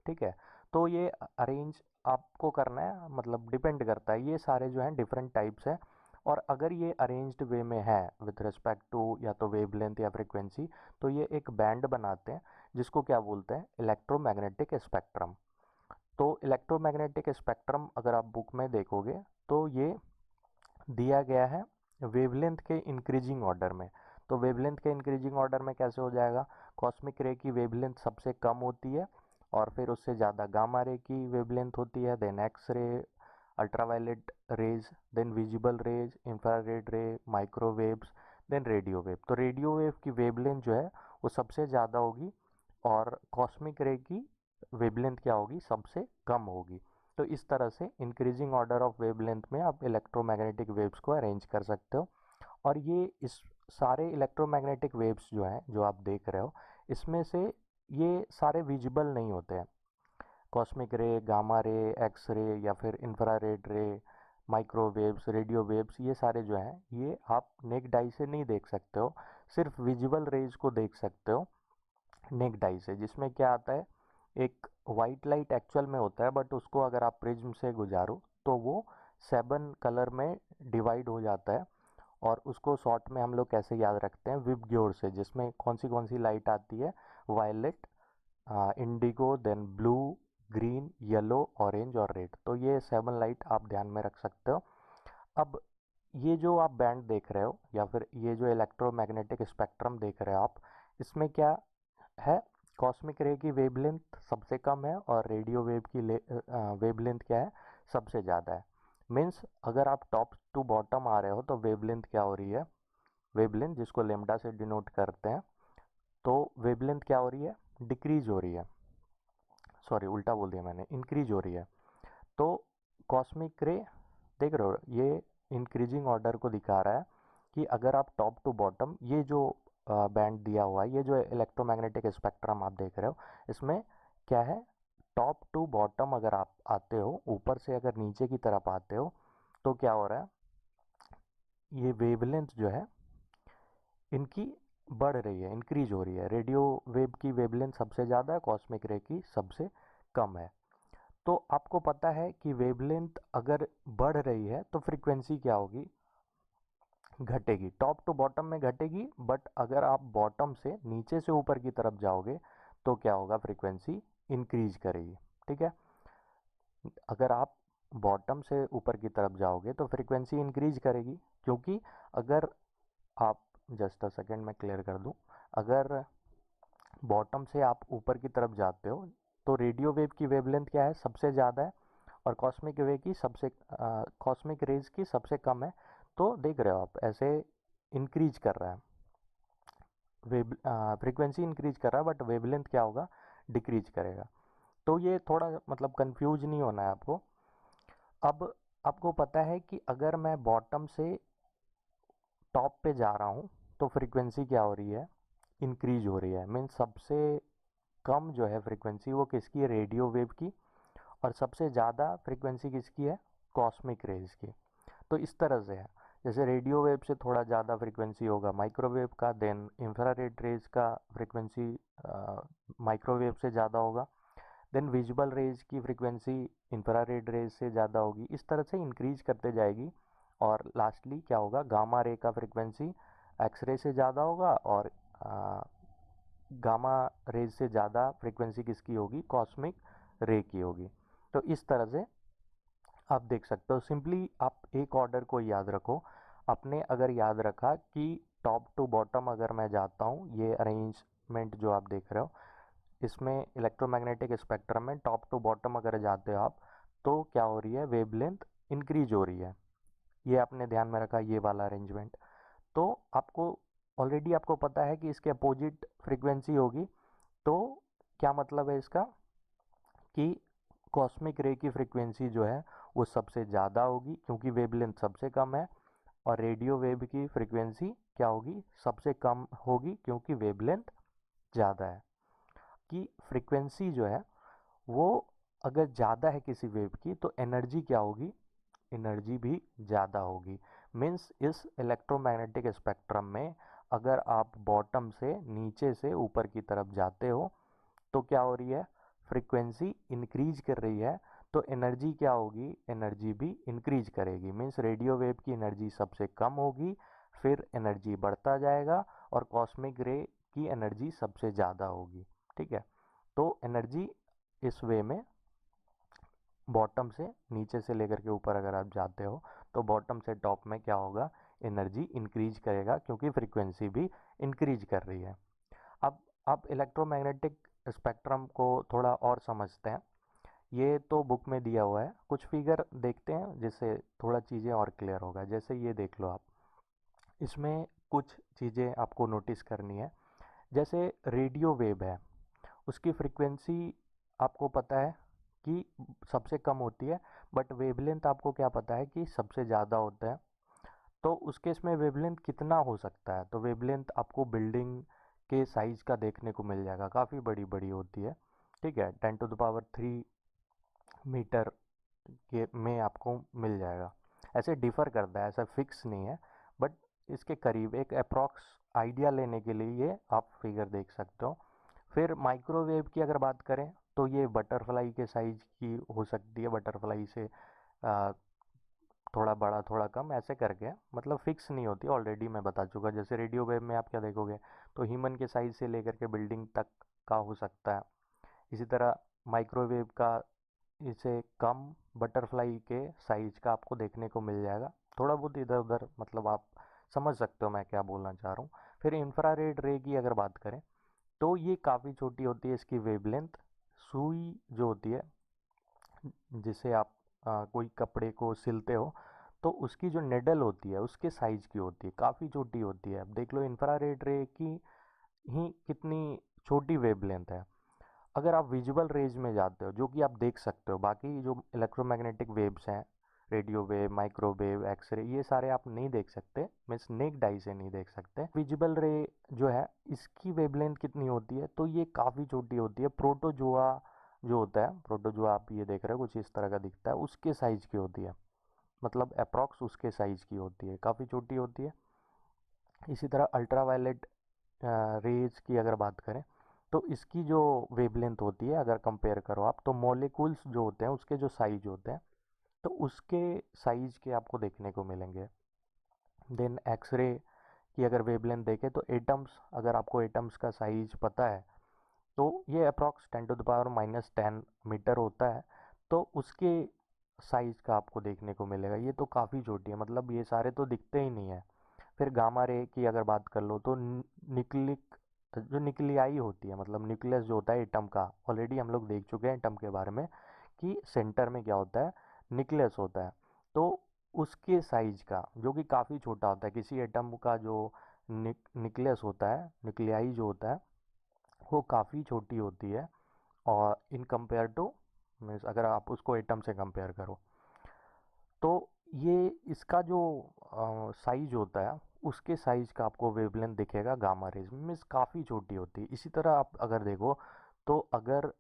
ठीक है। तो ये अरेंज आपको करना है, मतलब डिपेंड करता है। ये सारे जो हैं डिफरेंट टाइप्स हैं। और अगर ये अरेंज्ड वे में है विथ रिस्पेक्ट टू या तो वेवलेंथ या फ्रीक्वेंसी, तो ये एक बैंड बनाते हैं जिसको क्या बोलते हैं? Electromagnetic spectrum. तो इलेक्ट्रोमैग्नेटिक स्पेक्ट्रम अगर आप बुक में देखोगे तो ये दिया गया है वेवलेंथ के इंक्रीजिंग ऑर्डर में। तो वेवलेंथ के इंक्रीजिंग ऑर्डर में कैसे हो जाएगा? कॉस्मिक रे की वेवलेंथ सबसे कम होती है और फिर उससे ज़्यादा गामा रे की वेवलेंथ होती है, then X ray, ultraviolet rays, then visible rays, infrared ray, microwaves, then radio wave. तो रेडियो वेव की वेवलेंथ जो है वो सबसे ज़्यादा होगी और कॉस्मिक रे की वेवलेंथ क्या होगी? सबसे कम होगी। तो इस तरह से इंक्रीजिंग ऑर्डर ऑफ वेवलेंथ में आप इलेक्ट्रोमैग्नेटिक वेव्स को अरेंज कर सकते हो। और ये इस सारे इलेक्ट्रोमैग्नेटिक वेव्स जो हैं जो आप देख रहे हो, इसमें से ये सारे विजिबल नहीं होते हैं। कॉस्मिक रे, गामा रे, एक्स रे या फिर infrared ray, microwaves, radio waves, ये सारे जो हैं ये आप नेक्ड आई से नहीं देख सकते हो। सिर्फ विजिबल रेज को देख सकते हो नेक्ड आई से, जिसमें क्या आता है? एक वाइट लाइट एक्चुअल में होता है, बट उसको अगर आप प्रिज्म से गुजारो तो वो 7 कलर में डिवाइड हो जाता है और उसको शॉर्ट में हम लोग कैसे याद रखते हैं, विबग्योर से, जिसमें कौन सी लाइट आती है, violet, indigo, then blue, green, yellow, orange और रेड। तो ये 7 लाइट आप ध्यान में रख सकते हो। अब ये जो आप बैंड देख रहे हो या फिर ये जो इलेक्ट्रोमैग्नेटिक स्पेक्ट्रम देख रहे हो आप, इसमें क्या है, कॉस्मिक रे की वेवलेंथ सबसे कम है और रेडियो वेव की वेवलेंथ क्या है, सबसे ज़्यादा है। मीन्स अगर आप टॉप टू बॉटम आ रहे हो तो वेवलेंथ क्या हो रही है, वेवलेंथ जिसको लेमडा से डिनोट करते हैं, तो वेवलेंथ क्या हो रही है, डिक्रीज हो रही है, सॉरी उल्टा बोल दिया मैंने, इंक्रीज हो रही है। तो कॉस्मिक रे देख रहे हो, ये इंक्रीजिंग ऑर्डर को दिखा रहा है कि अगर आप टॉप टू बॉटम, ये जो बैंड दिया हुआ है, ये जो इलेक्ट्रोमैग्नेटिक स्पेक्ट्रम आप देख रहे हो, इसमें क्या है, टॉप टू बॉटम अगर आप आते हो, ऊपर से अगर नीचे की तरफ आते हो, तो क्या हो रहा है, ये वेवलेंथ जो है इनकी बढ़ रही है, इंक्रीज हो रही है। रेडियो वेव की वेवलेंथ सबसे ज़्यादा है, कॉस्मिक रे की सबसे कम है। तो आपको पता है कि वेवलेंथ अगर बढ़ रही है तो फ्रीक्वेंसी क्या होगी, घटेगी, टॉप टू बॉटम में घटेगी, बट अगर आप बॉटम से नीचे से ऊपर की तरफ जाओगे तो क्या होगा, फ्रीक्वेंसी इंक्रीज करेगी। ठीक है, अगर आप बॉटम से ऊपर की तरफ जाओगे तो फ्रीक्वेंसी इंक्रीज करेगी, क्योंकि अगर आप, जस्ट अ सेकेंड मैं क्लियर कर दूं, अगर बॉटम से आप ऊपर की तरफ जाते हो तो रेडियो वेव की वेवलेंथ क्या है, सबसे ज़्यादा है, और कॉस्मिक वे की सबसे कॉस्मिक रेज की सबसे कम है। तो देख रहे हो आप, ऐसे इंक्रीज कर रहा है, वेव फ्रीक्वेंसी इंक्रीज कर रहा है, बट वेवलेंथ क्या होगा, डिक्रीज करेगा। तो ये थोड़ा मतलब कंफ्यूज नहीं होना है आपको। अब आपको पता है कि अगर मैं बॉटम से टॉप पे जा रहा हूँ तो फ्रीक्वेंसी क्या हो रही है, इंक्रीज हो रही है। मीन्स सबसे कम जो है फ्रीक्वेंसी वो किसकी है, रेडियो वेव की, और सबसे ज़्यादा फ्रीक्वेंसी किसकी है, कॉस्मिक रेज की। तो इस तरह से है, जैसे रेडियो वेव से थोड़ा ज़्यादा फ्रीक्वेंसी होगा माइक्रोवेव का, देन इंफ्रारेड रेज का फ्रीक्वेंसी माइक्रोवेव से ज़्यादा होगा, देन विजिबल रेज की फ्रीक्वेंसी इंफ्रारेड रेज से ज़्यादा होगी, इस तरह से इंक्रीज करते जाएगी। और लास्टली क्या होगा, गामा रे का फ्रीक्वेंसी एक्सरे से ज़्यादा होगा, और गामा रेज से ज़्यादा फ्रीक्वेंसी किसकी होगी, कॉस्मिक रे की होगी। तो इस तरह से आप देख सकते हो। सिंपली आप एक ऑर्डर को याद रखो। आपने अगर याद रखा कि टॉप टू बॉटम अगर मैं जाता हूँ, ये अरेंजमेंट जो आप देख रहे हो, इसमें इलेक्ट्रोमैग्नेटिक स्पेक्ट्रम में टॉप टू बॉटम अगर जाते हो आप, तो क्या हो रही है, वेवलेंथ इंक्रीज हो रही है। ये आपने ध्यान में रखा, ये वाला अरेंजमेंट। तो आपको ऑलरेडी आपको पता है कि इसके अपोजिट फ्रीक्वेंसी होगी। तो क्या मतलब है इसका, कि कॉस्मिक रे की फ्रीक्वेंसी जो है वो सबसे ज़्यादा होगी क्योंकि वेवलेंथ सबसे कम है, और रेडियो वेव की फ्रीक्वेंसी क्या होगी, सबसे कम होगी क्योंकि वेवलेंथ ज़्यादा है। कि फ्रीक्वेंसी जो है वो अगर ज़्यादा है किसी वेव की तो एनर्जी क्या होगी, एनर्जी भी ज़्यादा होगी। मीन्स इस इलेक्ट्रोमैग्नेटिक स्पेक्ट्रम में अगर आप बॉटम से नीचे से ऊपर की तरफ जाते हो तो क्या हो रही है, फ्रीक्वेंसी इंक्रीज कर रही है, तो एनर्जी क्या होगी, एनर्जी भी इंक्रीज करेगी। मीन्स रेडियो वेव की एनर्जी सबसे कम होगी, फिर एनर्जी बढ़ता जाएगा, और कॉस्मिक रे की एनर्जी सबसे ज़्यादा होगी। ठीक है, तो एनर्जी इस वे में बॉटम से नीचे से लेकर के ऊपर अगर आप जाते हो तो बॉटम से टॉप में क्या होगा, एनर्जी इंक्रीज करेगा क्योंकि फ्रीक्वेंसी भी इंक्रीज कर रही है। अब आप इलेक्ट्रोमैग्नेटिक स्पेक्ट्रम को थोड़ा और समझते हैं। ये तो बुक में दिया हुआ है, कुछ फिगर देखते हैं जिससे थोड़ा चीज़ें और क्लियर होगा। जैसे ये देख लो आप, इसमें कुछ चीज़ें आपको नोटिस करनी है। जैसे रेडियो वेव है, उसकी फ्रीक्वेंसी आपको पता है कि सबसे कम होती है, बट वेवलेंथ आपको क्या पता है कि सबसे ज़्यादा होता है। तो उस केस में वेवलेंथ कितना हो सकता है, तो वेवलेंथ आपको बिल्डिंग के साइज का देखने को मिल जाएगा, काफ़ी बड़ी बड़ी होती है। ठीक है, 10⁻³ मीटर के में आपको मिल जाएगा। ऐसे डिफ़र करता है, ऐसा फिक्स नहीं है, बट इसके करीब एक अप्रॉक्स आइडिया लेने के लिए ये आप फिगर देख सकते हो। फिर माइक्रोवेव की अगर बात करें तो ये बटरफ्लाई के साइज की हो सकती है, बटरफ्लाई से थोड़ा बड़ा थोड़ा कम ऐसे करके, मतलब फिक्स नहीं होती, ऑलरेडी मैं बता चुका। जैसे रेडियो वेव में आप क्या देखोगे, तो ह्यूमन के साइज से लेकर के बिल्डिंग तक का हो सकता है। इसी तरह माइक्रोवेव का इसे कम बटरफ्लाई के साइज का आपको देखने को मिल जाएगा। थोड़ा बहुत इधर उधर, मतलब आप समझ सकते हो मैं क्या बोलना चाह रहा हूँ। फिर इंफ्रारेड रे की अगर बात करें, तो ये काफ़ी छोटी होती है इसकी वेवलेंथ। सुई जो होती है, जिसे आप कोई कपड़े को सिलते हो, तो उसकी जो नेडल होती है उसके साइज की होती है, काफ़ी छोटी होती है। अब देख लो इंफ्रारेड रे की ही कितनी छोटी वेवलेंथ है। अगर आप विजुअल रेज में जाते हो, जो कि आप देख सकते हो, बाकी जो इलेक्ट्रोमैग्नेटिक वेव्स हैं, रेडियो वेव, माइक्रोवेव, एक्सरे, ये सारे आप नहीं देख सकते, मीन्स नेक्ड आई से नहीं देख सकते। विजिबल रे जो है, इसकी वेवलेंथ कितनी होती है, तो ये काफ़ी छोटी होती है। प्रोटोजोआ जो होता है, प्रोटोजोआ आप ये देख रहे हो कुछ इस तरह का दिखता है, उसके साइज की होती है, मतलब अप्रॉक्स उसके साइज की होती है, काफ़ी छोटी होती है। इसी तरह अल्ट्रावायलेट रेज की अगर बात करें, तो इसकी जो वेवलेंथ होती है, अगर कंपेयर करो आप, तो मॉलिक्यूल्स जो होते हैं उसके जो साइज होते हैं, तो उसके साइज के आपको देखने को मिलेंगे। देन एक्सरे की अगर वेवलेंथ देखें, तो एटम्स, अगर आपको एटम्स का साइज पता है, तो ये अप्रॉक्स 10⁻⁻10 मीटर होता है, तो उसके साइज का आपको देखने को मिलेगा। ये तो काफ़ी छोटी है, मतलब ये सारे तो दिखते ही नहीं है। फिर गामा रे की अगर बात कर लो, तो न्यूक्लिक जो न्यूक्लियाई होती है, मतलब न्यूक्लियस जो होता है एटम का, ऑलरेडी हम लोग देख चुके हैं एटम के बारे में कि सेंटर में क्या होता है, न्यूक्लियस होता है। तो उसके साइज का, जो कि काफ़ी छोटा होता है, किसी एटम का जो न्यूक्लियस होता है, न्यूक्लियाई जो होता है, वो काफ़ी छोटी होती है। और इन कंपेयर टू, मीन्स अगर आप उसको एटम से कंपेयर करो, तो ये इसका जो साइज होता है, उसके साइज का आपको वेवलेंथ दिखेगा गामा रेज में, मीन्स काफ़ी छोटी होती है। इसी तरह आप अगर देखो, तो अगर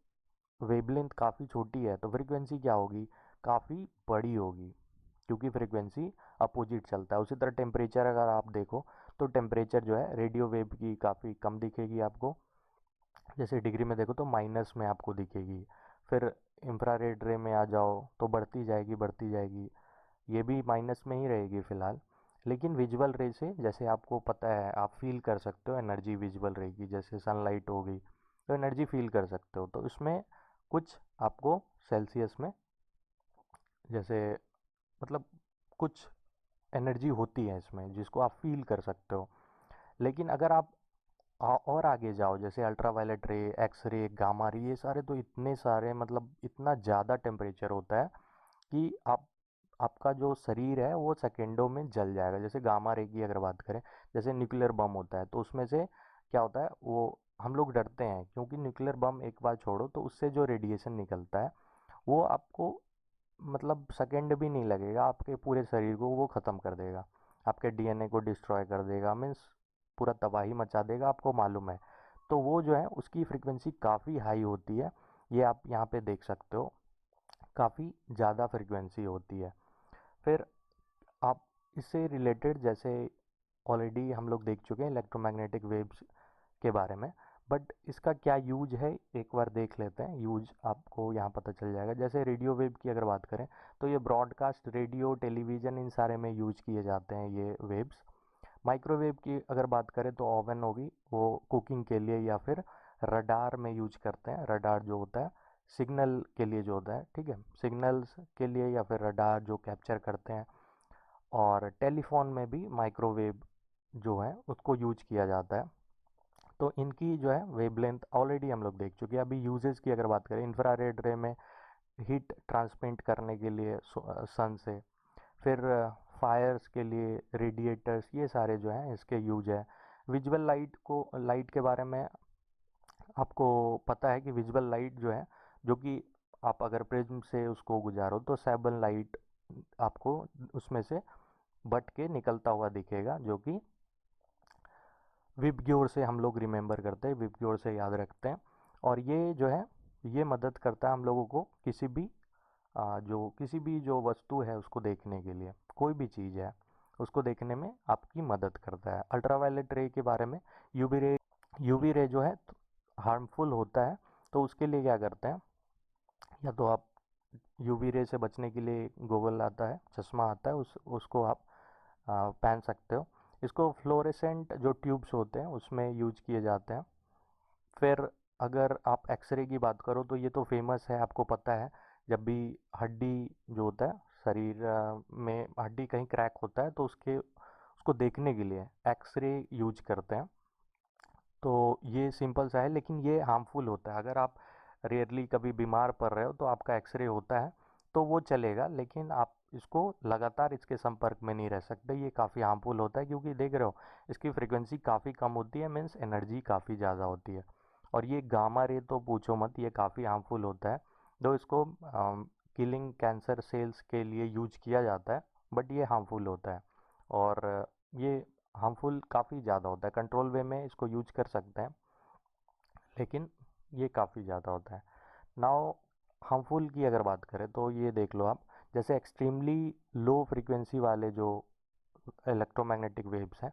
वेवलेंथ काफ़ी छोटी है, तो फ्रीक्वेंसी क्या होगी, काफ़ी बड़ी होगी, क्योंकि फ्रीक्वेंसी अपोजिट चलता है। उसी तरह टेम्परेचर अगर आप देखो, तो टेम्परेचर जो है रेडियो वेव की काफ़ी कम दिखेगी आपको। जैसे डिग्री में देखो तो माइनस में आपको दिखेगी। फिर इंफ्रारेड रे में आ जाओ, तो बढ़ती जाएगी बढ़ती जाएगी, ये भी माइनस में ही रहेगी फ़िलहाल। लेकिन विजुअल रे से, जैसे आपको पता है, आप फील कर सकते हो एनर्जी विजुअल रे की, जैसे सनलाइट हो गई, तो एनर्जी फील कर सकते हो। तो इसमें कुछ आपको सेल्सियस में, जैसे, मतलब कुछ एनर्जी होती है इसमें जिसको आप फील कर सकते हो। लेकिन अगर आप और आगे जाओ, जैसे अल्ट्रावायलेट रे, एक्स रे, गामा रे, ये सारे तो इतने सारे, मतलब इतना ज़्यादा टेम्परेचर होता है कि आपका जो शरीर है वो सेकेंडों में जल जाएगा। जैसे गामा रे की अगर बात करें, जैसे न्यूक्लियर बम होता है, तो उसमें से क्या होता है, वो हम लोग डरते हैं, क्योंकि न्यूक्लियर बम एक बार छोड़ो तो उससे जो रेडिएशन निकलता है, वो आपको, मतलब सेकेंड भी नहीं लगेगा, आपके पूरे शरीर को वो ख़त्म कर देगा, आपके डीएनए को डिस्ट्रॉय कर देगा, मीन्स पूरा तबाही मचा देगा, आपको मालूम है। तो वो जो है उसकी फ्रीक्वेंसी काफ़ी हाई होती है, ये आप यहाँ पे देख सकते हो, काफ़ी ज़्यादा फ्रीक्वेंसी होती है। फिर आप इससे रिलेटेड, जैसे ऑलरेडी हम लोग देख चुके हैं इलेक्ट्रोमैग्नेटिक वेव्स के बारे में, बट इसका क्या यूज है एक बार देख लेते हैं, यूज आपको यहाँ पता चल जाएगा। जैसे रेडियो वेव की अगर बात करें, तो ये ब्रॉडकास्ट, रेडियो, टेलीविज़न, इन सारे में यूज किए जाते हैं ये वेव्स। माइक्रोवेव की अगर बात करें, तो ओवन होगी, वो कुकिंग के लिए, या फिर रडार में यूज करते हैं। रडार जो होता है सिग्नल के लिए जो होता है, ठीक है, सिग्नल्स के लिए, या फिर रडार जो कैप्चर करते हैं। और टेलीफोन में भी माइक्रोवेव जो है उसको यूज किया जाता है। तो इनकी जो है वेवलेंथ ऑलरेडी हम लोग देख चुके हैं। अभी यूजेस की अगर बात करें, इंफ्रारेड रे में हीट ट्रांसमिट करने के लिए सन से, फिर फायर्स के लिए रेडिएटर्स, ये सारे जो हैं इसके यूज है। विजुअल लाइट के बारे में आपको पता है कि विजुअल लाइट जो है, जो कि आप अगर प्रिज्म से उसको गुजारो, तो सेवन लाइट आपको उसमें से बट के निकलता हुआ दिखेगा, जो कि विबग्योर से हम लोग रिमेंबर करते हैं, विबग्योर से याद रखते हैं। और ये जो है, ये मदद करता है हम लोगों को किसी भी जो वस्तु है उसको देखने के लिए, कोई भी चीज़ है उसको देखने में आपकी मदद करता है। अल्ट्रावायलेट रे के बारे में, यूवी रे जो है हार्मफुल होता है, तो उसके लिए क्या करते हैं, या तो आप यूवी रे से बचने के लिए गोगल आता है, चश्मा आता है, उसको आप पहन सकते हो। इसको फ्लोरेसेंट जो ट्यूब्स होते हैं उसमें यूज किए जाते हैं। फिर अगर आप एक्सरे की बात करो तो ये तो फेमस है, आपको पता है। जब भी हड्डी जो होता है शरीर में हड्डी कहीं क्रैक होता है तो उसको देखने के लिए एक्सरे यूज करते हैं। तो ये सिंपल सा है, लेकिन ये हार्मफुल होता है। अगर आप रेयरली कभी बीमार पड़ रहे हो तो आपका एक्सरे होता है तो वो चलेगा, लेकिन आप इसको लगातार इसके संपर्क में नहीं रह सकते। ये काफ़ी हार्मफुल होता है क्योंकि देख रहे हो इसकी फ्रिक्वेंसी काफ़ी कम होती है, मीन्स एनर्जी काफ़ी ज़्यादा होती है। और ये गामा रे तो पूछो मत, ये काफ़ी हार्मफुल होता है। तो इसको किलिंग कैंसर सेल्स के लिए यूज किया जाता है, बट ये हार्मफुल होता है। और ये हार्मफुल काफ़ी ज़्यादा होता है। कंट्रोल वे में इसको यूज कर सकते हैं, लेकिन ये काफ़ी ज़्यादा होता है। नाउ हार्मफुल की अगर बात करें तो ये देख लो आप, जैसे एक्सट्रीमली लो फ्रीक्वेंसी वाले जो इलेक्ट्रोमैग्नेटिक वेव्स हैं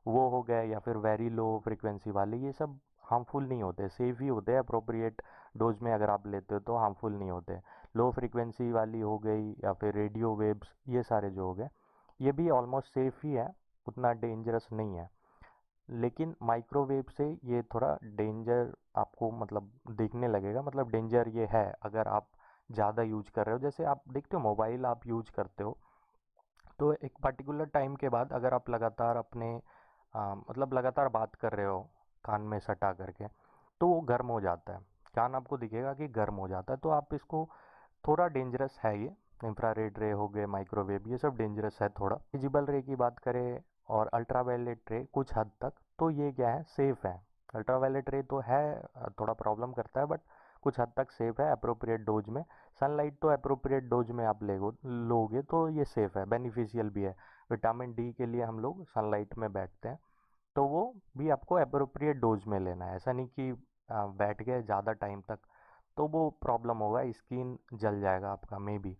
वो हो गए, या फिर वेरी लो फ्रीक्वेंसी वाले, ये सब हार्मफुल नहीं होते, सेफ ही होते हैं। अप्रोप्रिएट डोज में अगर आप लेते हो तो हार्मफुल नहीं होते। लो फ्रीक्वेंसी वाली हो गई या फिर रेडियो वेव्स, ये सारे जो हो गए ये भी ऑलमोस्ट सेफ ही है, उतना डेंजरस नहीं है। लेकिन माइक्रोवेव से ये थोड़ा डेंजर आपको मतलब दिखने लगेगा, मतलब डेंजर ये है अगर आप ज़्यादा यूज कर रहे हो। जैसे आप देखते हो मोबाइल आप यूज करते हो तो एक पर्टिकुलर टाइम के बाद अगर आप लगातार अपने मतलब लगातार बात कर रहे हो कान में सटा करके, तो वो गर्म हो जाता है। कान आपको दिखेगा कि गर्म हो जाता है, तो आप इसको, थोड़ा डेंजरस है ये। इंफ्रारेड रे हो गए, माइक्रोवेव, ये सब डेंजरस है थोड़ा। विजिबल रे की बात करें और अल्ट्रावायलेट रे कुछ हद तक, तो ये क्या है, सेफ है। अल्ट्रावायलेट रे तो है थोड़ा प्रॉब्लम करता है, बट कुछ हद तक सेफ है अप्रोप्रिएट डोज में। सनलाइट तो अप्रोप्रिएट डोज में आप लोगे तो ये सेफ है, बेनिफिशियल भी है। विटामिन डी के लिए हम लोग सनलाइट में बैठते हैं, तो वो भी आपको अप्रोप्रिएट डोज में लेना है। ऐसा नहीं कि बैठ गए ज़्यादा टाइम तक तो वो प्रॉब्लम होगा, स्किन जल जाएगा आपका मे बी।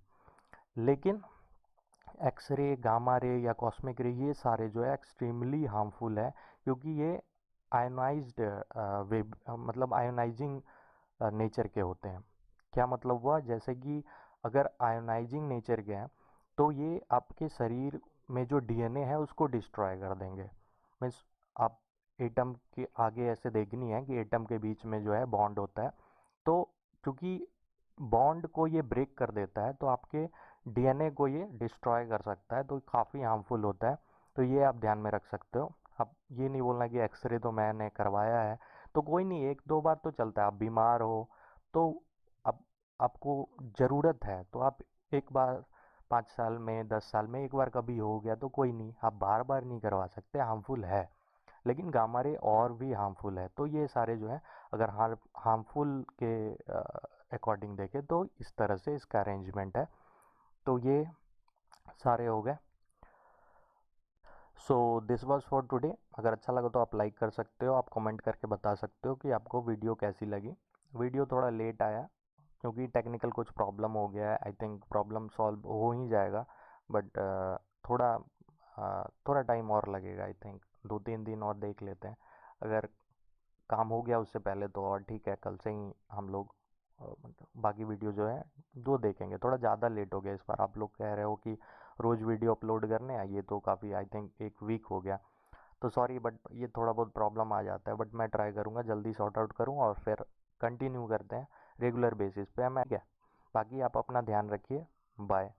लेकिन एक्सरे, गामा रे या कॉस्मिक रे, ये सारे जो है एक्सट्रीमली हार्मफुल है, क्योंकि ये आयोनाइज्ड वेब मतलब आयोनाइजिंग नेचर के होते हैं। क्या मतलब हुआ, जैसे कि अगर आयोनाइजिंग नेचर के हैं तो ये आपके शरीर में जो डीएनए है उसको डिस्ट्रॉय कर देंगे। मीन्स आप एटम के आगे ऐसे देखनी है कि एटम के बीच में जो है बॉन्ड होता है, तो क्योंकि बॉन्ड को ये ब्रेक कर देता है तो आपके डीएनए को ये डिस्ट्रॉय कर सकता है, तो काफ़ी हार्मफुल होता है। तो ये आप ध्यान में रख सकते हो। अब ये नहीं बोलना कि एक्सरे तो मैंने करवाया है, तो कोई नहीं, एक दो बार तो चलता है। आप बीमार हो तो अब आपको ज़रूरत है तो आप एक बार, 5 साल में 10 साल में एक बार कभी हो गया तो कोई नहीं, आप बार बार नहीं करवा सकते, हार्मफुल है। लेकिन गामा रे और भी हार्मफुल है। तो ये सारे जो है अगर हार्मफुल के अकॉर्डिंग देखें तो इस तरह से इसका अरेंजमेंट है। तो ये सारे हो गए। So this was for today. अगर अच्छा लगा तो आप लाइक कर सकते हो, आप कमेंट करके बता सकते हो कि आपको वीडियो कैसी लगी। वीडियो थोड़ा लेट आया क्योंकि टेक्निकल कुछ प्रॉब्लम हो गया है। आई थिंक प्रॉब्लम सॉल्व हो ही जाएगा, बट थोड़ा थोड़ा टाइम और लगेगा। आई थिंक 2-3 दिन और देख लेते हैं। अगर काम हो गया उससे पहले तो और ठीक है, कल से ही हम लोग मतलब बाकी वीडियो जो है वो देखेंगे। थोड़ा ज़्यादा लेट हो गया इस बार, आप लोग कह रहे हो कि रोज़ वीडियो अपलोड करने हैं, ये तो काफ़ी आई थिंक एक वीक हो गया। तो सॉरी, बट ये थोड़ा बहुत प्रॉब्लम आ जाता है, बट मैं ट्राई करूँगा जल्दी सॉर्ट आउट करूँ और फिर कंटिन्यू करते हैं रेगुलर बेसिस पे। मैं क्या, बाकी आप अपना ध्यान रखिए। बाय।